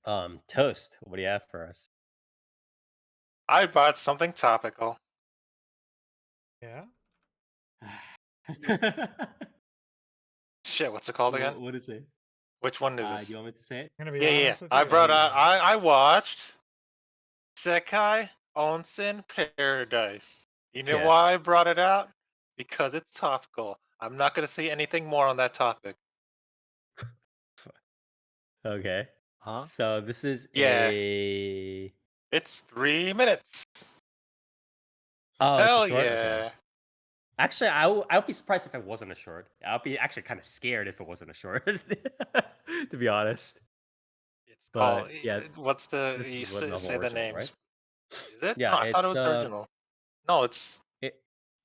Toast. What do you have for us? I bought something topical. Yeah. Shit, what's it called again? What is it? Which one is Do this? you want me to say it? I'm gonna be Yeah. honest with I you. brought out. I I watched Isekai Onsen Paradise. You know why Yes. I brought it out? Because it's topical. I'm not gonna say anything more on that topic. Okay. Huh? So this is Yeah, a. it's 3 minutes. Oh, it's a Hell short. Okay. yeah. Actually, I would be surprised if it wasn't a short. I'll be actually kind of scared if it wasn't a short, to be honest. It's called. But yeah, What's the? this You is web novel say the original, right? names. Is it? Yeah, No, I thought it it's was original. No, it's.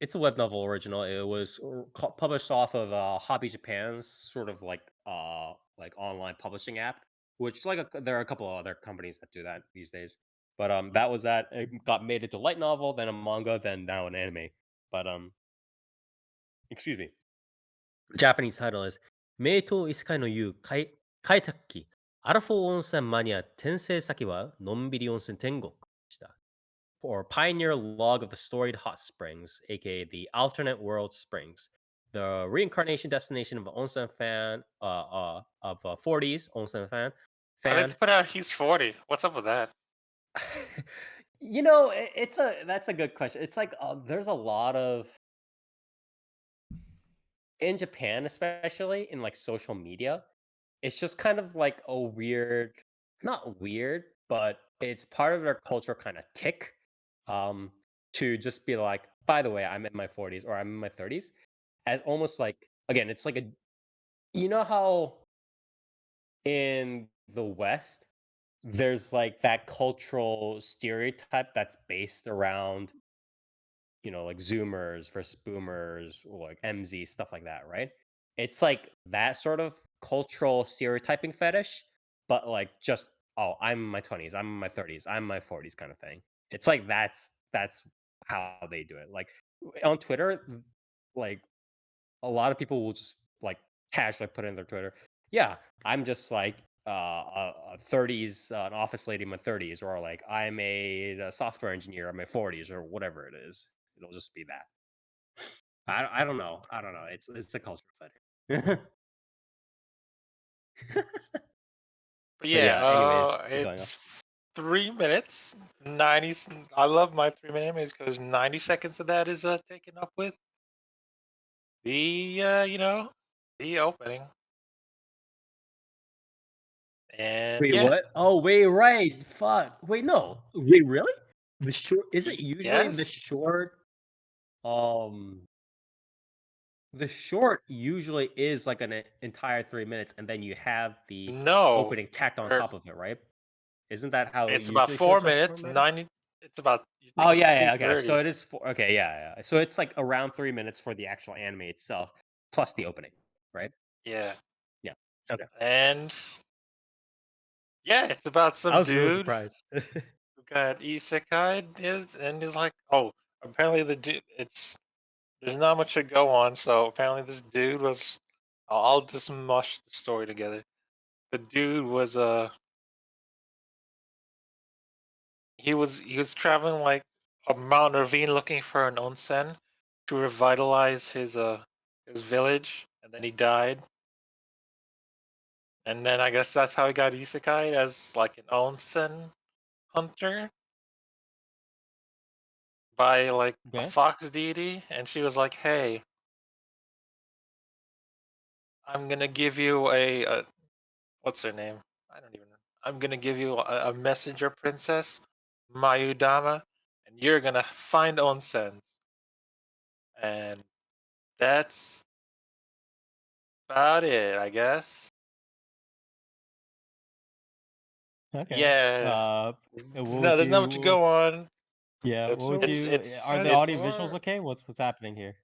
it's a web novel original. It was published off of Hobby Japan's sort of like online publishing app, which there are a couple of other companies that do that these days. But that was that. It got made into light novel, then a manga, then now an anime. But excuse me. Japanese title is Meito Isekai no Yu Kaitaki Arafo Onsen Mania Tensei Saki wa Nonbiri Onsen Tengoku shita. Or Pioneer Log of the Storied Hot Springs, aka the Alternate World Springs, the reincarnation destination of an onsen fan, of 40s onsen Why did fan. they put out? He's 40. What's up with that? That's a good question. It's like there's a lot of in Japan, especially in like social media. It's just kind of like a weird, not weird, but it's part of their culture kind of tick um to just be like, by the way, I'm in my 40s or I'm in my 30s, as almost like, again, it's like a, you know how in the West there's like that cultural stereotype that's based around, like Zoomers versus Boomers or like MZ, stuff like that, right? It's like that sort of cultural stereotyping fetish, but like just, oh, I'm in my 20s, I'm in my 30s, I'm in my 40s kind of thing. It's like that's how they do it. Like on Twitter, like a lot of people will just like casually put in their Twitter, yeah, I'm just like a 30s, an office lady in my 30s, or like I'm a software engineer in my 40s, or whatever it is. It'll just be that. I don't know. I don't know. It's a cultural thing. But But yeah, yeah. Anyways, keep going on. it's 3 minutes. 90. I love my 3 minute animes because 90 seconds of that is taken up with the the opening, and Wait, yeah, what? Oh, wait, right. Fuck. Wait, no. Wait, really? The short is it usually the yes, short? Um, the short usually is like an entire 3 minutes, and then you have the no, opening tacked on or top of it, right? Isn't that how it's about usually four shorts are 4 minutes. minutes? 90. It's about you Oh think it's yeah, two yeah, okay. So thirty. it is okay, yeah, yeah. So it's like around 3 minutes for the actual anime itself, plus the opening, right? Yeah, Yeah. Okay. and yeah, it's about I some was really dude surprised. who got isekai is and is like, oh, apparently the dude. It's there's not much to go on, so apparently this dude was. I'll just mush the story together. The dude was he was traveling like a mountain ravine looking for an onsen to revitalize his village, and then he died. And then I guess that's how he got isekai as like an onsen hunter by like a Okay. fox deity, and she was like, "Hey, I'm gonna give you a what's her name? I don't even know. I'm gonna give you a messenger princess, Mayudama, and you're gonna find onsens." And that's about it, I guess. Okay. Yeah. What No, would there's not much to you? go on. Yeah. What It's would it's you? it's Are the as it. audio visuals far okay? What's happening here?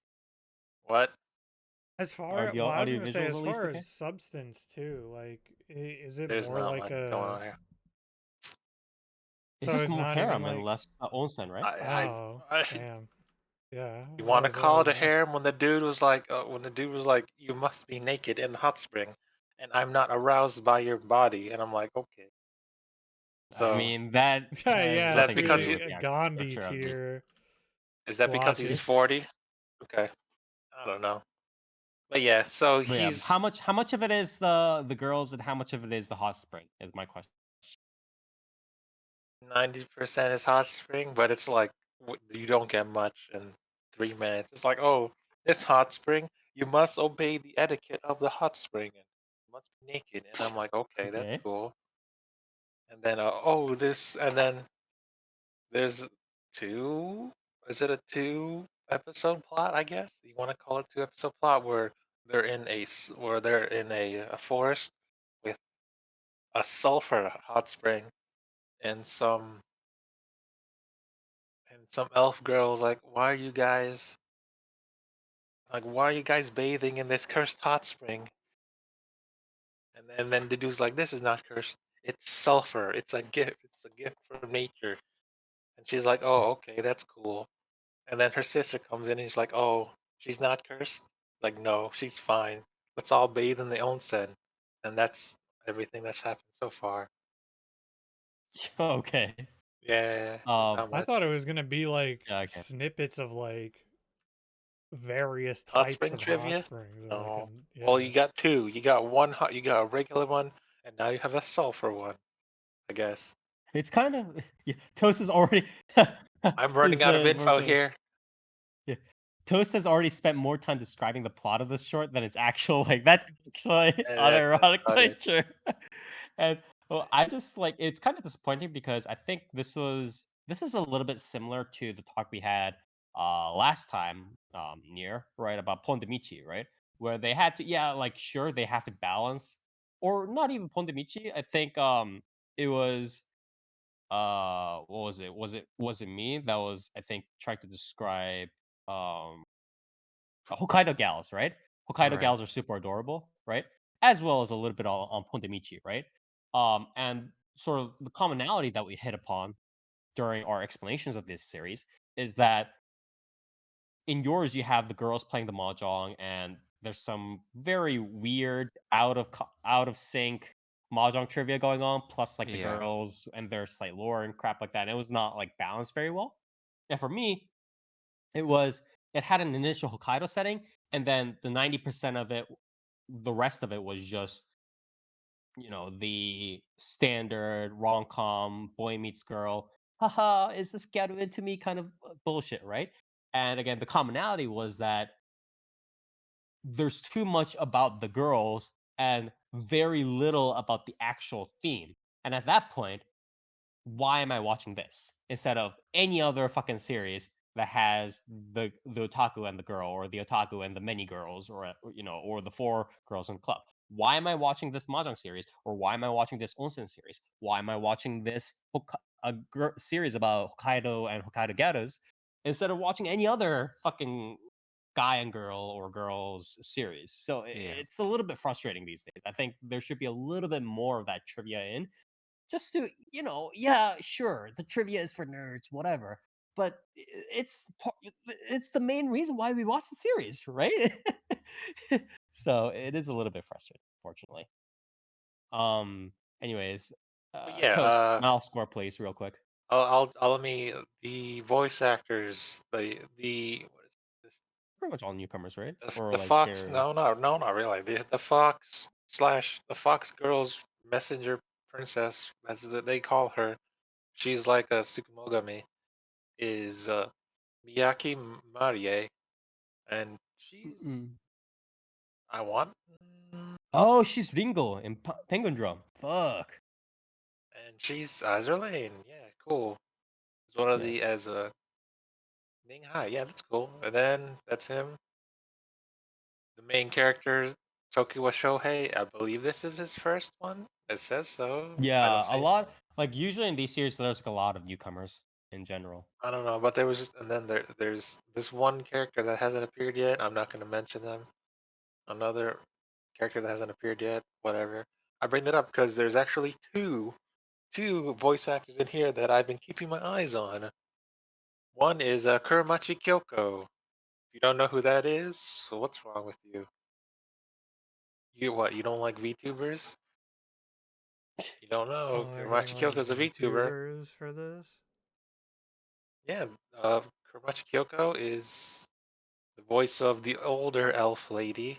What? Are the well, I was audio gonna say visuals as at least far as okay? substance too. Like, is it There's more not like much going a? on here. It's So just it's more not even harem and like. less onsen, right? Oh, I damn. Yeah, you I want to was call it already a there. harem when the dude was like, you must be naked in the hot spring, and I'm not aroused by your body, and I'm like, okay. I So mean, that has is Yeah, that nothing to because do you with pretty the actual Gandhi structure of the tier is that because he's logic. 40? Okay, I don't know. But yeah, so But yeah, he's how much of it is the girls and how much of it is the hot spring is my question. 90% is hot spring, but it's like you don't get much in 3 minutes. It's like, oh, this hot spring, you must obey the etiquette of the hot spring and you must be naked. And I'm like, okay, that's Okay. cool. And then, oh, this, and then there's two. Is it a two-episode plot? I guess you want to call it two-episode plot where where they're in a forest with a sulfur hot spring and some elf girls like, why are you guys bathing in this cursed hot spring? And then the dude's like, this is not cursed. It's sulfur. It's a gift. It's a gift from nature. And she's like, oh, okay, that's cool. And then her sister comes in and he's like, oh, she's not cursed? Like, no, she's fine. Let's all bathe in the onsen. And that's everything that's happened so far. Okay. Yeah, there's not I much. thought it was gonna be like Yeah, okay. snippets of like various Hot types spring of hot trivia? springs and like No. an Well, yeah. you got two. You got one hot, you got a regular one, and now you have a sulfur one, I guess. It's kind of yeah, Toast is already I'm running is out of info working. here. Yeah. Toast has already spent more time describing the plot of this short than its actual like that's actually That's about it. unironically true. And well, I just like it's kind of disappointing because I think this is a little bit similar to the talk we had last time near right about Pondemichi, right? Where they had to yeah, like sure they have to balance or not even Pondemichi. I think it was what was it? Was it me that was I think trying to describe um Hokkaido gals, right? Hokkaido Right. gals are super adorable, right? As well as a little bit on Pondemichi, right? And sort of the commonality that we hit upon during our explanations of this series is that in yours you have the girls playing the mahjong and there's some very weird out of sync mahjong trivia going on plus like the Yeah. girls and their slight lore and crap like that and it was not like balanced very well and for me it was it had an initial Hokkaido setting and then the 90% of it the rest of it was just you know the standard rom-com boy meets girl haha is this ghetto into me kind of bullshit right and again the commonality was that there's too much about the girls and very little about the actual theme and at that point why am I watching this instead of any other fucking series that has the otaku and the girl, or the otaku and the many girls, or you know, or the four girls in the club? Why am I watching this mahjong series, or why am I watching this onsen series? Why am I watching this series about Hokkaido and Hokkaido ghettos instead of watching any other fucking guy and girl or girls series? So Yeah. it's a little bit frustrating these days. I think there should be a little bit more of that trivia in just to, you know, yeah, sure, the trivia is for nerds, whatever. But it's the main reason why we watch the series, right? So it is a little bit frustrating, fortunately. Um. Anyways, But yeah, Toast, mile score, please, real quick. I'll let me the voice actors, the what is this? Pretty much all newcomers, right? Or The like Fox? they're No, not really. The Fox slash the Fox Girls Messenger Princess, as they call her. She's like a Tsukumogami. Is Miyaki Marie, and Mm-mm. I want, mm, Oh, she's Ringo in Penguin Drum. Fuck. and she's Azur Lane. Yeah, cool. It's one of the Yes. as a Ning Hai. Yeah, that's cool. And then that's him. The main character, Tokiwa Shohei, I believe this is his first one. It says so. I don't Yeah, a see. lot. Like usually in these series, there's like a lot of newcomers in general. I don't know, but there was just, and then there's this one character that hasn't appeared yet. I'm not going to mention them. Another character that hasn't appeared yet. Whatever. I bring that up because there's actually two voice actors in here that I've been keeping my eyes on. One is Kuramachi Kyoko. If you don't know who that is, so what's wrong with you? You what? You don't like VTubers? You don't know, Are there gonna be Kuromachi like Kyoko's a VTuber. VTubers for this? Yeah, Kuromachi Kyoko is the voice of the older elf lady,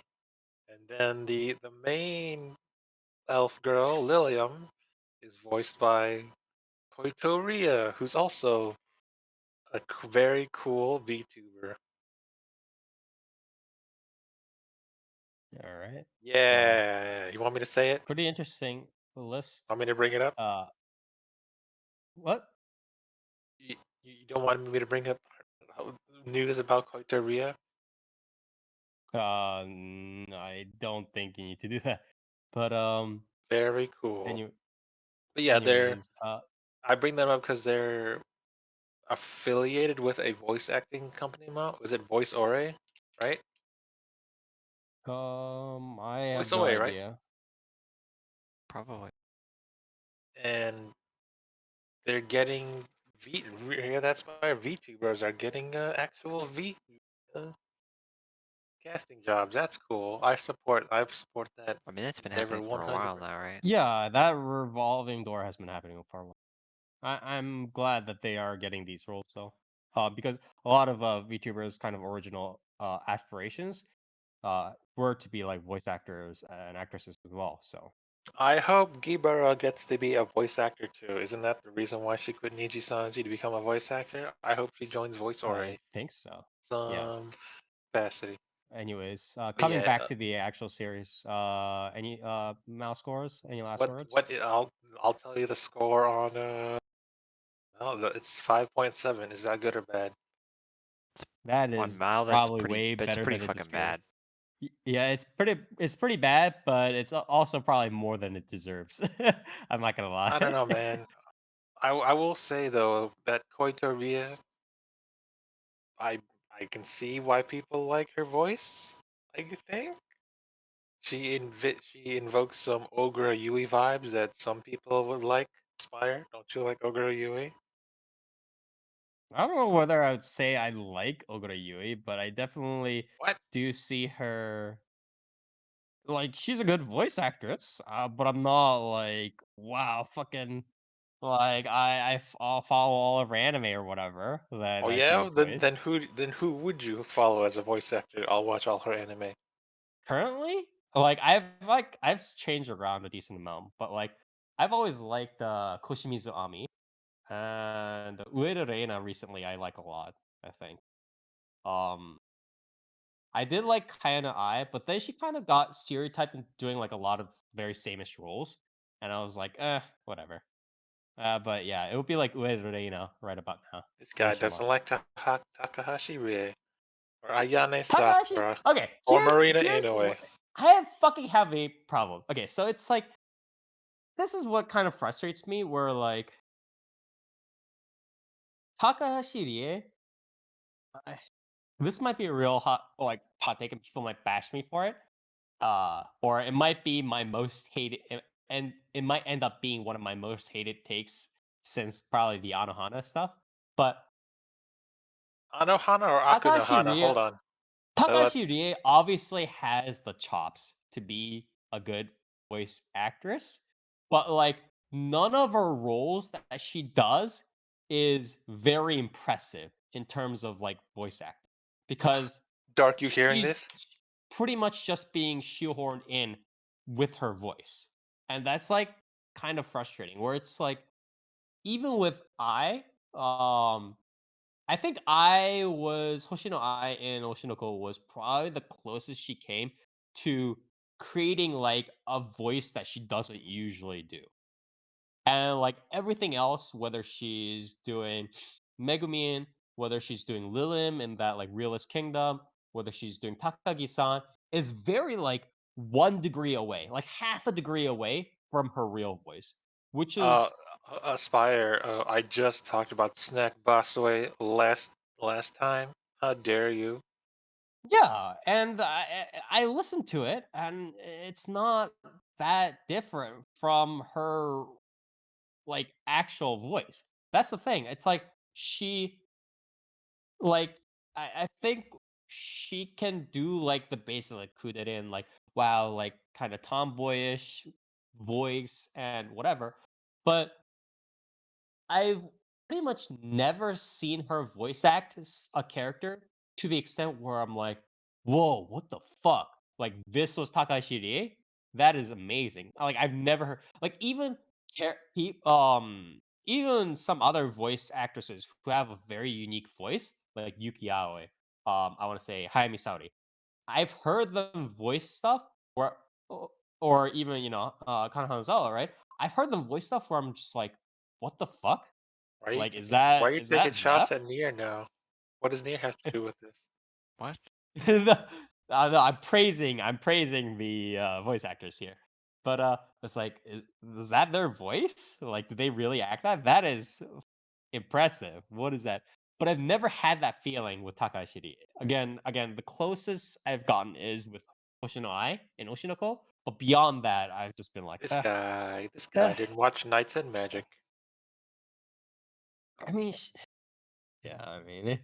and then the main elf girl, Lilium, is voiced by Koito Ria, who's also a very cool VTuber. All right. Well, Yeah, you want me to say it? pretty interesting list. Want me to bring it up? Uh, what? You don't want me to bring up news about Koito Ria? I don't think you need to do that. But Very cool. any, But yeah, they're anyways, I bring them up because they're affiliated with a voice acting company now. Was it Voice Ore? Right? I have Voice no Ore, right? idea. Probably. And they're getting yeah, that's why VTubers are getting actual uh, casting jobs. That's cool. I support that I mean, that's been endeavor happening for a while 100%. now, right? Yeah, that revolving door has been happening for a while. I'm glad that they are getting these roles though, because a lot of VTubers' kind of original aspirations were to be like voice actors and actresses as well. So I hope Gibara gets to be a voice actor too. Isn't that the reason why she quit Niji Sanji to become a voice actor? I hope she joins Voice Ore I think so. Yeah. some capacity. Anyways, But coming yeah, back to the actual series, any mouse scores? Any last what words? what I'll tell you the score on oh, it's 5.7. Is that good or bad? That On is Mao, probably way that's better pretty than it fucking deserves. bad. Yeah, it's pretty bad, but it's also probably more than it deserves. I'm not gonna I don't lie. know, man. I will say though that Koito Ria, I I can see why people like her voice. I think she invokes some Ogre Yui vibes that some people would like. Aspire, don't you like Ogre Yui? I don't know whether I would say I like Ogura Yui, but I definitely What? do see her like she's a good voice actress. But I'm not like wow, fucking like I'll follow all of her anime or whatever Oh that she's yeah, voiced. then who would you follow as a voice actor? I'll watch all her anime. Currently, like I've changed around a decent amount, but like I've always liked Koshimizu Ami and Ueda Reina recently. I like a lot. I think. Um, I did like Kayana Eye, but then she kind of got stereotyped into doing like a lot of very same-ish roles, and I was like, whatever. But yeah, it would be like Ueda Reina right about now. This guy doesn't Nishima. like Takahashi Rie or Ayane Takahashi. Sakura Okay, or Marina here's Inoue. what I have a problem. Okay, so it's like this is what kind of frustrates me. Where like Takahashi Rie, I- this might be a real hot take, and people might bash me for it. Or it might be my most hated, and it might end up being one of my most hated takes since probably the Anohana stuff. But Anohana or Takashi Akunohana? Rie, Hold on. Let's. Takashi Rie obviously has the chops to be a good voice actress, but like none of her roles that she does is very impressive in terms of like voice acting because Dark, you hearing she's this? pretty much just being shoehorned in with her voice. And that's like kind of frustrating where it's like even with I think I was Hoshino Ai and Oshinoko was probably the closest she came to creating like a voice that she doesn't usually do. And like everything else, whether she's doing Megumin, whether she's doing Lilim in that like realist kingdom, whether she's doing Takagi-san, is very like 1 degree away, like half a degree away from her real voice, which Uh, is Aspire. I just talked about Snack Basue last time. How dare you? yeah. And I listened to it, and it's not that different from her like actual voice. That's the thing. It's like she like I think she can do like the basic like kudere and like wow like kind of tomboyish voice and whatever. But I've pretty much never seen her voice act a character to the extent where I'm like, "Whoa, what the fuck? Like this was Takashi Rie? That is amazing." Like I've never heard like even some other voice actresses who have a very unique voice, like Yuki Aoi, I want to say Hayami Saori. I've heard them voice stuff where o or even, Kana Hanazawa, right? I've heard them voice stuff where I'm just like, "What the fuck? Why are you Like, is taking why are that you is taking that them?" shots at Nier now? What does Nier have to do with this? What? No, no, I'm praising the, voice actors here. But, it's like, was that their voice? Like, did they really act that? That is impressive. What is that? But I've never had that feeling with Takashi Rie. Again, the closest I've gotten is with Hoshino Ai and Oshinoko, but beyond that, I've just been like, This eh." guy didn't watch Knights and Magic. I mean, yeah, I mean,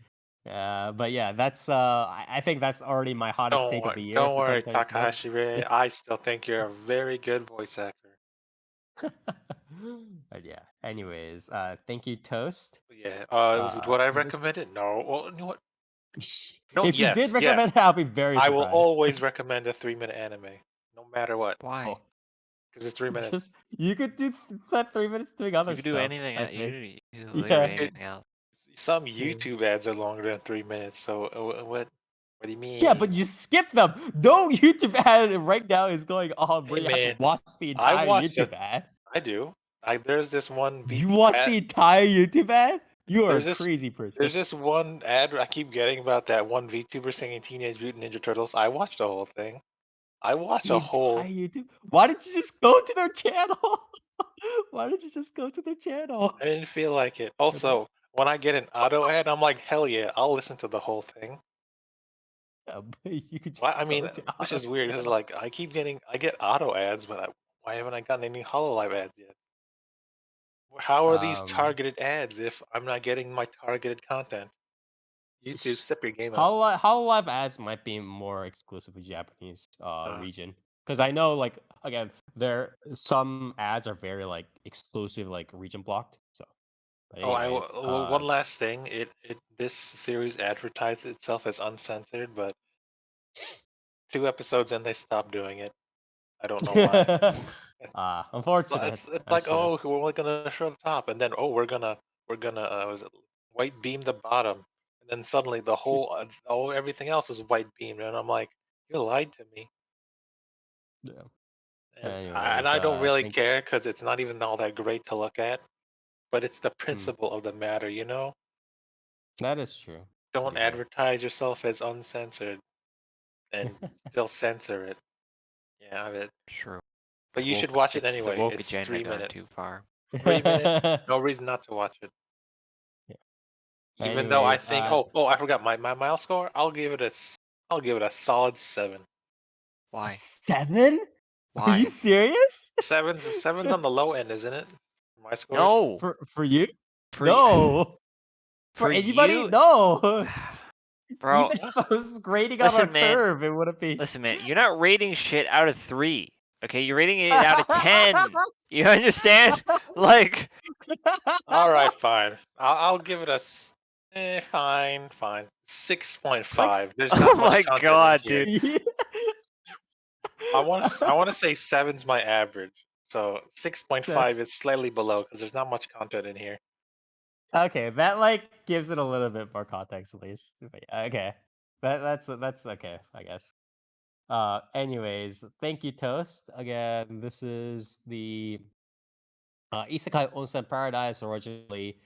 but yeah, that's I think that's already my hottest take of the year Don't for worry, 2024. Takahashi Ray. I still think you're a very good voice actor. But yeah, anyways, thank you, Toast. Yeah. Would I This recommend it? No. Well, you know what? No. if you did Yes. Yes. recommend it, I'll be very I will surprised. always recommend a 3-minute anime, no matter what, Why? Oh, because it's 3 minutes. just you could spend 3 minutes doing other You could do stuff. anything. I You think. could do Yeah. literally anything else. Some Yeah. YouTube ads are longer than 3 minutes. So what? What do you Yeah, mean? but you skip them. No YouTube ad right now is going on where Hey you have to man, watch the I entire watched it. YouTube ad. I do. There's this one You VTuber watch ad. the entire YouTube ad? You are a There's this crazy person. there's this one ad I keep getting about that one VTuber singing Teenage Mutant Ninja Turtles. I watched the whole thing. I watched The a entire whole. YouTube. Why did you just go to their channel? Why did you just go to their channel? I didn't feel like it. Also, when I get an auto ad, I'm like, hell yeah, I'll listen to the whole thing. But you could Why? just I go mean, to which is Otto's weird because channel. like I get auto ads, but why haven't I gotten any Hololive ads yet? How are these Um, targeted ads if I'm not getting my targeted content? YouTube, step your game up. Hololive ads might be more exclusive to Japanese Uh, region because I know like again there some ads are very like exclusive like region blocked. So, but anyways, one last thing. This series advertised itself as uncensored, but 2 episodes in they stopped doing it. I don't know why. unfortunate. It's like, Unfortunate. oh, we're only gonna show the top, and then, oh, we're gonna was it white beam the bottom, and then suddenly the whole everything else is white beamed, and I'm like, you lied to me. Yeah. And Anyways, I don't really thank. care because it's not even all that great to look at, but it's the Mm, principle of the matter, you know. that is true. To Don't be fair. advertise yourself as uncensored and still censor it. Yeah, True. but It's you woke. should watch it It's the anyway. woke It's agenda three gone minutes. too far. 3 minutes, no reason not to watch it. Yeah. Even though I Anyways, think, I forgot my mile score. I'll give it a solid 7. a Why? 7? Are you Why? serious? Seven's on the low end, isn't it? My scores. No. For you? For No. For for anybody? you, No. bro. Even if I was grading on a Listen, man. curve, it wouldn't be. Listen, man. You're not rating shit out of 3. Okay, you're rating it out of 10. You understand? Like, All right, fine. I'll give it fine, fine. Like 6.5. There's oh not much my content in god, here. dude. I want to say seven's my average. So So 6.5 is slightly below because there's not much content in here. okay, that like gives it a little bit more context at least. But yeah, okay. That's okay, I guess. Anyways, thank you, Toast. Again, this is the Isekai Onsen Paradise, originally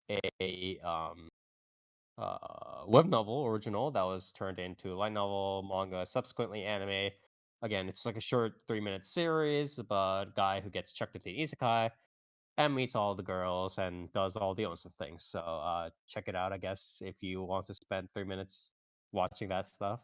a web novel original that was turned into light novel, manga, subsequently anime. Again, it's like a short 3-minute series about a guy who gets chucked into the isekai and meets all the girls and does all the onsen things. So check it out, I guess, if you want to spend 3 minutes watching that stuff.